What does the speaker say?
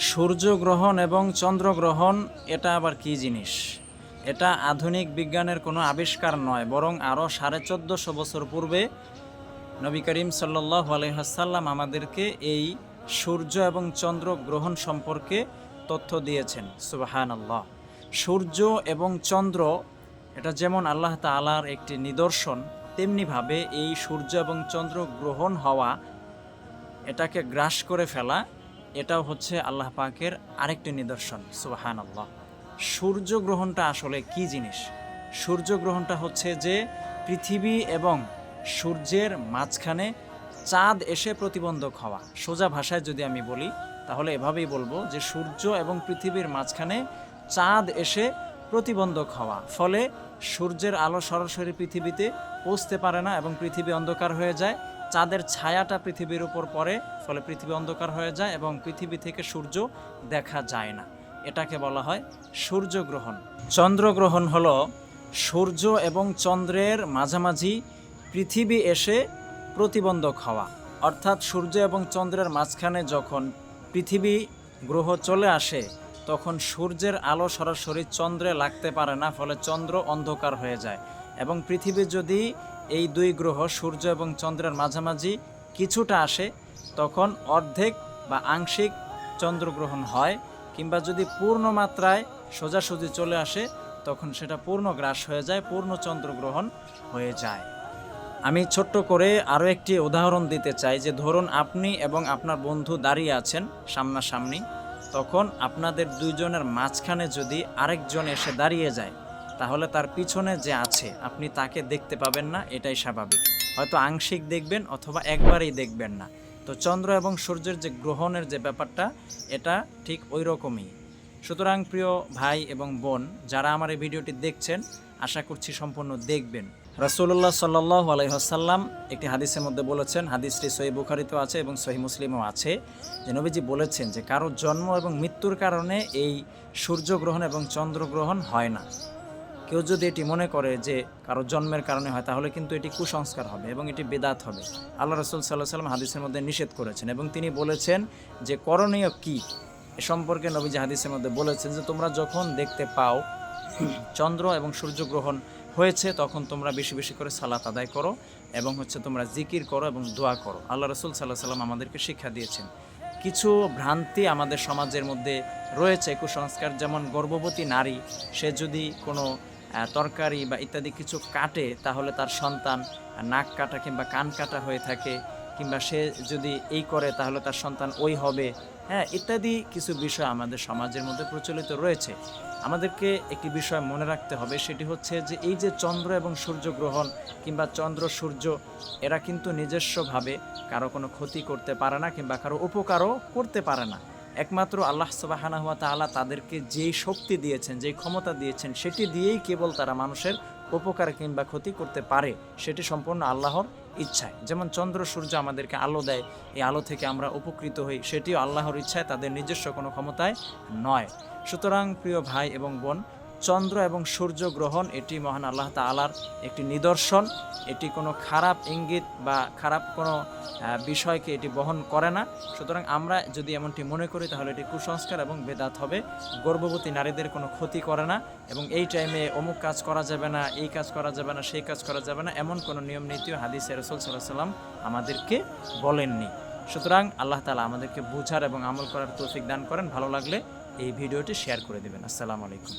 সূর্যগ্রহণ এবং চন্দ্রগ্রহণ এটা আবার কি জিনিস? এটা আধুনিক বিজ্ঞানের কোনো আবিষ্কার নয়, বরং আরও 1450 বছর পূর্বে নবী করিম সাল্লাল্লাহু আলাইহি ওয়াসাল্লাম আমাদেরকে এই সূর্য এবং চন্দ্র গ্রহণ সম্পর্কে তথ্য দিয়েছেন। সুবহানাল্লাহ। সূর্য এবং চন্দ্র এটা যেমন আল্লাহ তাআলার একটি নিদর্শন, তেমনিভাবে এই সূর্য এবং চন্দ্র গ্রহণ হওয়া, এটাকে গ্রাস করে ফেলা, এটাও হচ্ছে আল্লাহ পাকের আরেকটি নিদর্শন। সুবহানাল্লাহ। সূর্যগ্রহণটা আসলে কি জিনিস? সূর্যগ্রহণটা হচ্ছে যে পৃথিবী এবং সূর্যের মাঝখানে চাঁদ এসে প্রতিবন্ধক হওয়া। সোজা ভাষায় যদি আমি বলি তাহলে এভাবেই বলবো যে সূর্য এবং পৃথিবীর মাঝখানে চাঁদ এসে প্রতিবন্ধক হওয়া, ফলে সূর্যের আলো সরাসরি পৃথিবীতে পৌঁছতে পারে না এবং পৃথিবী অন্ধকার হয়ে যায়। চাঁদের ছায়াটা পৃথিবীর উপর পড়ে, ফলে পৃথিবী অন্ধকার হয়ে যায় এবং পৃথিবী থেকে সূর্য দেখা যায় না। এটাকে বলা হয় সূর্যগ্রহণ। চন্দ্রগ্রহণ হলো সূর্য এবং চন্দ্রের মাঝামাঝি পৃথিবী এসে প্রতিবন্ধক হওয়া, অর্থাৎ সূর্য এবং চন্দ্রের মাঝখানে যখন পৃথিবী গ্রহ চলে আসে তখন সূর্যের আলো সরাসরি চন্দ্রে লাগতে পারে না, ফলে চন্দ্র অন্ধকার হয়ে যায় এবং পৃথিবী যদি এই দুই গ্রহ সূর্য এবং চন্দ্রের মাঝামাঝি কিছুটা আসে তখন অর্ধেক বা আংশিক চন্দ্রগ্রহণ হয়, কিংবা যদি পূর্ণ মাত্রায় সোজাসুজি চলে আসে তখন সেটা পূর্ণ গ্রাস হয়ে যায়, পূর্ণ চন্দ্রগ্রহণ হয়ে যায়। আমি ছোট্ট করে আরও একটি উদাহরণ দিতে চাই যে ধরুন আপনি এবং আপনার বন্ধু দাঁড়িয়ে আছেন সামনাসামনি, তখন আপনাদের দুইজনের মাঝখানে যদি আরেকজন এসে দাঁড়িয়ে যায় তাহলে তার পিছনে যে আছে আপনি তাকে দেখতে পাবেন না, এটাই স্বাভাবিক। হয়তো আংশিক দেখবেন অথবা একবারেই দেখবেন না। তো চন্দ্র এবং সূর্যের যে গ্রহণের যে ব্যাপারটা, এটা ঠিক ওই রকমই। সুতরাং প্রিয় ভাই এবং বোন, যারা আমার এই ভিডিওটি দেখছেন, আশা করছি সম্পূর্ণ দেখবেন। রাসূলুল্লাহ সাল্লাল্লাহু আলাইহি ওয়াসাল্লাম একটি হাদিসের মধ্যে বলেছেন, হাদিসটি সহিহ বুখারীতেও আছে এবং সহিহ মুসলিমেও আছে, যে নবীজি বলেছেন যে কারো জন্ম এবং মৃত্যুর কারণে এই সূর্যগ্রহণ এবং চন্দ্রগ্রহণ হয় না। কেউ যদি এটি মনে করে যে কারো জন্মের কারণে হয় তাহলে কিন্তু এটি কুসংস্কার হবে এবং এটি বেদাত হবে। আল্লাহ রাসূল সাল্লাল্লাহু আলাইহি ওয়াসাল্লাম হাদিসের মধ্যে নিষেধ করেছেন এবং তিনি বলেছেন যে করণীয় কী এ সম্পর্কে নবীজি হাদিসের মধ্যে বলেছেন যে তোমরা যখন দেখতে পাও চন্দ্র এবং সূর্যগ্রহণ হয়েছে তখন তোমরা বেশি বেশি করে সালাত আদায় করো এবং তোমরা জিকির করো এবং দোয়া করো। আল্লাহ রাসূল সাল্লাল্লাহু আলাইহি ওয়াসাল্লাম আমাদেরকে শিক্ষা দিয়েছেন। কিছু ভ্রান্তি আমাদের সমাজের মধ্যে রয়েছে, কুসংস্কার, যেমন গর্ভবতী নারী সে যদি কোনো তরকারি বা ইত্যাদি কিছু কাটে তাহলে তার সন্তান নাক কাটা কিংবা কান কাটা হয়ে থাকে, কিংবা সে যদি এই করে তাহলে তার সন্তান ওই হবে, ইত্যাদি কিছু বিষয় আমাদের সমাজের মধ্যে প্রচলিত রয়েছে। আমাদেরকে একটি বিষয় মনে রাখতে হবে, সেটি হচ্ছে যে এই যে চন্দ্র এবং সূর্য গ্রহণ কিংবা চন্দ্র সূর্য, এরা কিন্তু নিজস্বভাবে কারো কোনো ক্ষতি করতে পারে না কিংবা কারো উপকারও করতে পারে না। একমাত্র আল্লাহ সুবহানাহু ওয়া তাআলা তাদেরকে যেই শক্তি দিয়েছেন, যেই ক্ষমতা দিয়েছেন, সেটি দিয়েই কেবল তারা মানুষের উপকার কিংবা ক্ষতি করতে পারে, সেটি সম্পূর্ণ আল্লাহর ইচ্ছায়। যেমন চন্দ্র সূর্য আমাদেরকে আলো দেয়, এই আলো থেকে আমরা উপকৃত হই, সেটিও আল্লাহর ইচ্ছায়, তাদের নিজস্ব কোনো ক্ষমতায় নয়। সুতরাং প্রিয় ভাই এবং বোন, চন্দ্র এবং সূর্য গ্রহণ এটি মহান আল্লাহ তাআলার একটি নিদর্শন। এটি কোনো খারাপ ইঙ্গিত বা খারাপ কোনো বিষয়কে এটি বহন করে না। সুতরাং আমরা যদি এমনটি মনে করি তাহলে এটি কুসংস্কার এবং বেদাত হবে। গর্ভবতী নারীদের কোনো ক্ষতি করে না এবং এই টাইমে অমুক কাজ করা যাবে না, এই কাজ করা যাবে না, সেই কাজ করা যাবে না, এমন কোনো নিয়ম নীতিও হাদিসে রাসূল সাল্লাল্লাহু আলাইহি ওয়াসাল্লাম আমাদেরকে বলেননি। সুতরাং আল্লাহ তাআলা আমাদেরকে বুঝার এবং আমল করার তৌফিক দান করেন। ভালো লাগলে এই ভিডিওটি শেয়ার করে দেবেন। আসসালামু আলাইকুম।